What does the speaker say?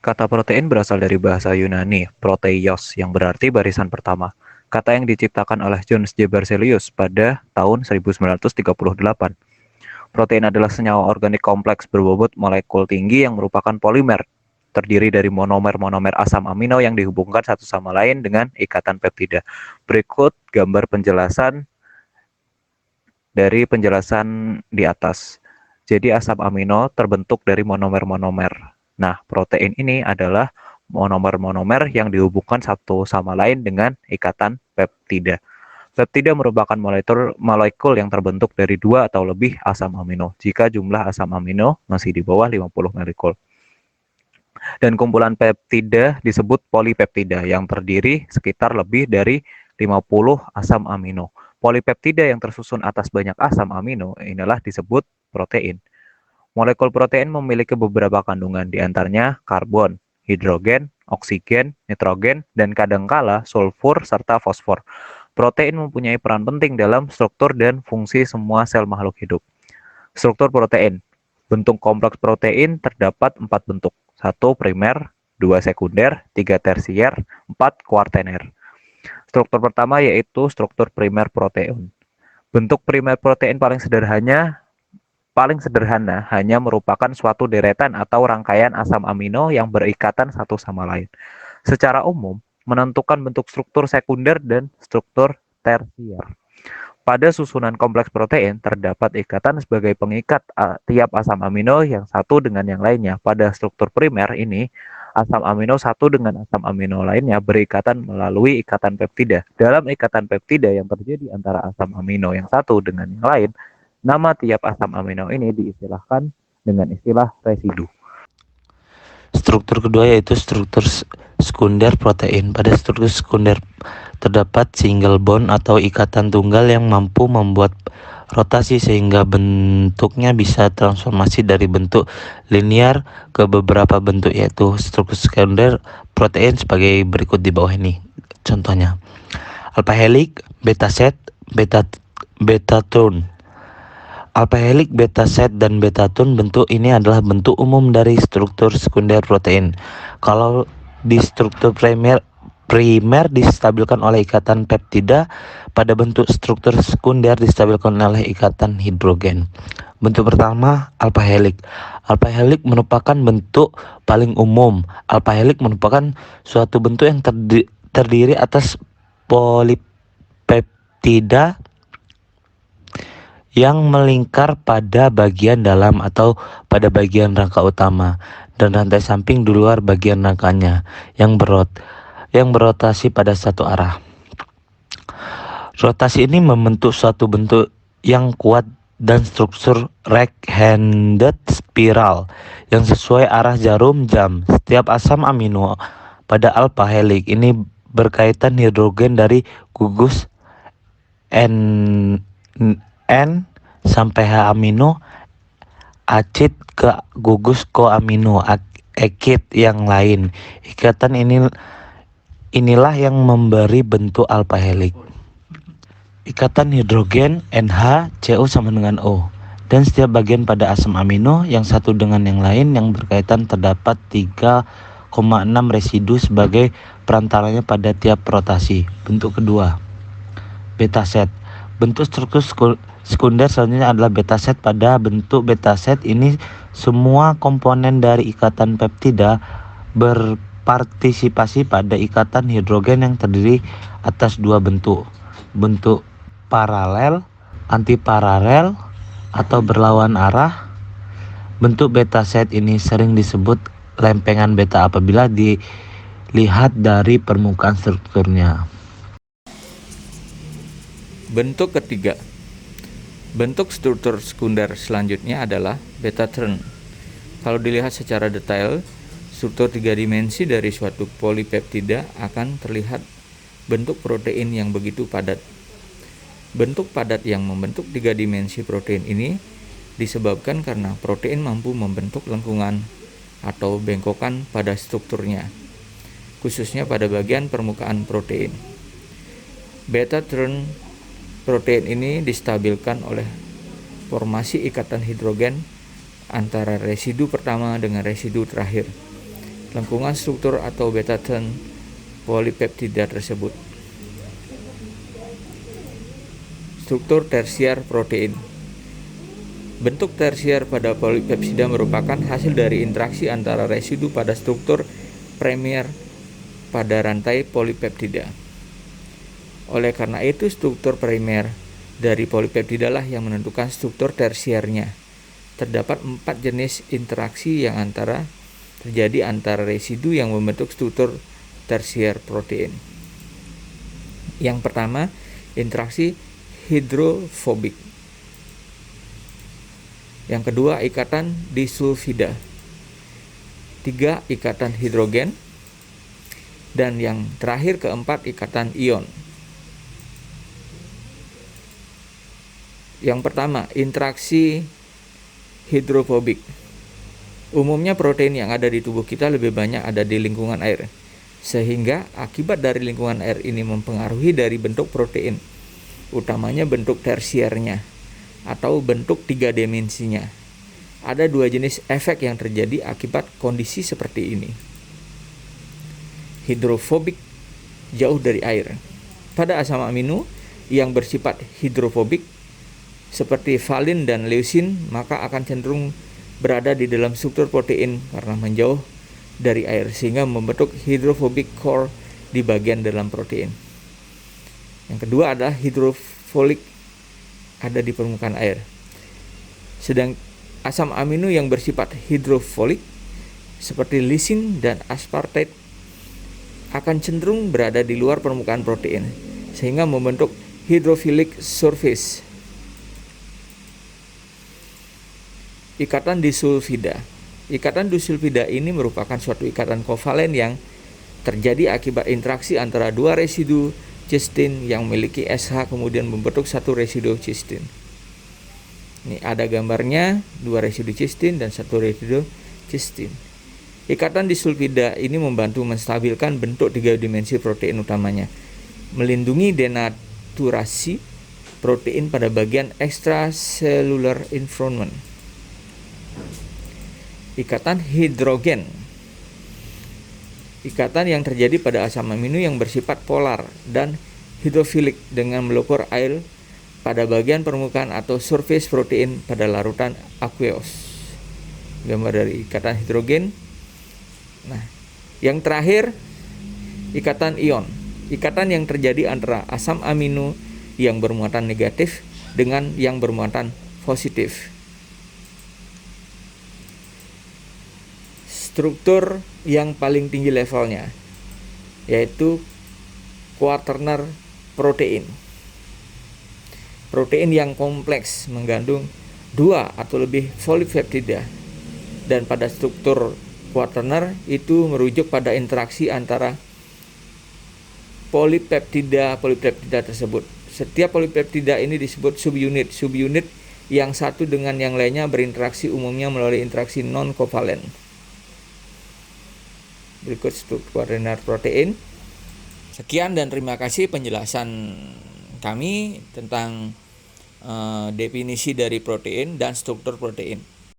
Kata protein berasal dari bahasa Yunani, proteios, yang berarti barisan pertama. Kata yang diciptakan oleh John J. Berzelius pada tahun 1938. Protein adalah senyawa organik kompleks berbobot molekul tinggi yang merupakan polimer, terdiri dari monomer-monomer asam amino yang dihubungkan satu sama lain dengan ikatan peptida. Berikut gambar penjelasan dari penjelasan di atas. Jadi asam amino terbentuk dari monomer-monomer. Nah, protein ini adalah monomer-monomer yang dihubungkan satu sama lain dengan ikatan peptida. Peptida merupakan molekul yang terbentuk dari dua atau lebih asam amino jika jumlah asam amino masih di bawah 50 molekul. Dan kumpulan peptida disebut polipeptida yang terdiri sekitar lebih dari 50 asam amino. Polipeptida yang tersusun atas banyak asam amino inilah disebut protein. Molekul protein memiliki beberapa kandungan, di antaranya karbon, hidrogen, oksigen, nitrogen, dan kadangkala sulfur serta fosfor. Protein mempunyai peran penting dalam struktur dan fungsi semua sel makhluk hidup. Struktur protein. Bentuk kompleks protein terdapat 4 bentuk. 1 primer, 2 sekunder, 3 tersier, 4 kuartener. Struktur pertama yaitu struktur primer protein. Bentuk primer protein paling sederhana hanya merupakan suatu deretan atau rangkaian asam amino yang berikatan satu sama lain. Secara umum, menentukan bentuk struktur sekunder dan struktur tersier. Pada susunan kompleks protein, terdapat ikatan sebagai pengikat tiap asam amino yang satu dengan yang lainnya. Pada struktur primer ini, asam amino satu dengan asam amino lainnya berikatan melalui ikatan peptida. Dalam ikatan peptida yang terjadi antara asam amino yang satu dengan yang lain, nama tiap asam amino ini diistilahkan dengan istilah residu. Struktur kedua yaitu struktur sekunder protein. Pada struktur sekunder terdapat single bond atau ikatan tunggal yang mampu membuat rotasi sehingga bentuknya bisa transformasi dari bentuk linear ke beberapa bentuk, yaitu struktur sekunder protein sebagai berikut di bawah ini. Contohnya, alpha helix, beta set, beta tone. Alpha helix, beta set, dan beta tone bentuk ini adalah bentuk umum dari struktur sekunder protein. Kalau di struktur primer distabilkan oleh ikatan peptida, pada bentuk struktur sekunder distabilkan oleh ikatan hidrogen. Bentuk pertama, alpha helix. Alpha helix merupakan bentuk paling umum. Alpha helix merupakan suatu bentuk yang terdiri atas polipeptida yang melingkar pada bagian dalam atau pada bagian rangka utama dan rantai samping di luar bagian rangkanya yang berotasi pada satu arah. Rotasi ini membentuk suatu bentuk yang kuat dan struktur right-handed spiral yang sesuai arah jarum jam. Setiap asam amino pada alpha helix ini berkaitan hidrogen dari gugus N sampai H amino acid ke gugus koamino acid yang lain. Ikatan inilah yang memberi bentuk alpha helix. Ikatan hidrogen NH/CO sama dengan O. Dan setiap bagian pada asam amino yang satu dengan yang lain yang berkaitan terdapat 3,6 residu sebagai perantaranya pada tiap rotasi. Bentuk kedua, beta set. Bentuk struktur sekunder selanjutnya adalah beta set. Pada bentuk beta set ini semua komponen dari ikatan peptida berpartisipasi pada ikatan hidrogen yang terdiri atas dua bentuk. Bentuk paralel, antiparalel atau berlawan arah. Bentuk beta set ini sering disebut lempengan beta apabila dilihat dari permukaan strukturnya. Bentuk ketiga. Bentuk struktur sekunder selanjutnya adalah beta tone. Kalau dilihat secara detail, struktur 3 dimensi dari suatu polipeptida akan terlihat bentuk protein yang begitu padat. Bentuk padat yang membentuk 3 dimensi protein ini disebabkan karena protein mampu membentuk lengkungan atau bengkokan pada strukturnya, khususnya pada bagian permukaan protein. Beta tone protein ini distabilkan oleh formasi ikatan hidrogen antara residu pertama dengan residu terakhir. lengkungan struktur atau beta-turn polipeptida tersebut. Struktur tersier protein. Bentuk tersier pada polipeptida merupakan hasil dari interaksi antara residu pada struktur primer pada rantai polipeptida. Oleh karena itu, struktur primer dari polipeptida lah yang menentukan struktur tersiernya. Terdapat 4 jenis interaksi yang terjadi antara residu yang membentuk struktur tersier protein. Yang pertama, interaksi hidrofobik. Yang kedua, ikatan disulfida. 3, ikatan hidrogen. Dan yang terakhir, keempat, ikatan ion. Yang pertama, interaksi hidrofobik. Umumnya protein yang ada di tubuh kita lebih banyak ada di lingkungan air, sehingga akibat dari lingkungan air ini mempengaruhi dari bentuk protein, utamanya bentuk tersiernya atau bentuk 3 dimensinya. Ada 2 jenis efek yang terjadi akibat kondisi seperti ini. Hidrofobik, jauh dari air. Pada asam amino yang bersifat hidrofobik seperti valin dan leusin, maka akan cenderung berada di dalam struktur protein karena menjauh dari air, sehingga membentuk hidrofobik core di bagian dalam protein. Yang kedua adalah hidrofolik, ada di permukaan air. Sedang asam amino yang bersifat hidrofolik seperti lisin dan aspartate akan cenderung berada di luar permukaan protein, sehingga membentuk hydrophilic surface. Ikatan disulfida. Ikatan disulfida ini merupakan suatu ikatan kovalen yang terjadi akibat interaksi antara 2 residu cysteine yang memiliki SH kemudian membentuk satu residu cysteine. Ini ada gambarnya, 2 residu cysteine dan 1 residu cysteine. Ikatan disulfida ini membantu menstabilkan bentuk 3 dimensi protein utamanya, melindungi denaturasi protein pada bagian extracellular environment. Ikatan hidrogen. Ikatan yang terjadi pada asam amino yang bersifat polar dan hidrofilik dengan melopor air pada bagian permukaan atau surface protein pada larutan aqueous. Gambar dari ikatan hidrogen. Nah, yang terakhir, ikatan ion. Ikatan yang terjadi antara asam amino yang bermuatan negatif dengan yang bermuatan positif. Struktur yang paling tinggi levelnya yaitu quaterner protein. Protein yang kompleks mengandung 2 atau lebih polipeptida, dan pada struktur quaterner itu merujuk pada interaksi antara polipeptida tersebut. Setiap polipeptida ini disebut subunit. Subunit yang satu dengan yang lainnya berinteraksi umumnya melalui interaksi non-kovalen. Berikut struktur quaterner protein. Sekian dan terima kasih penjelasan kami tentang definisi dari protein dan struktur protein.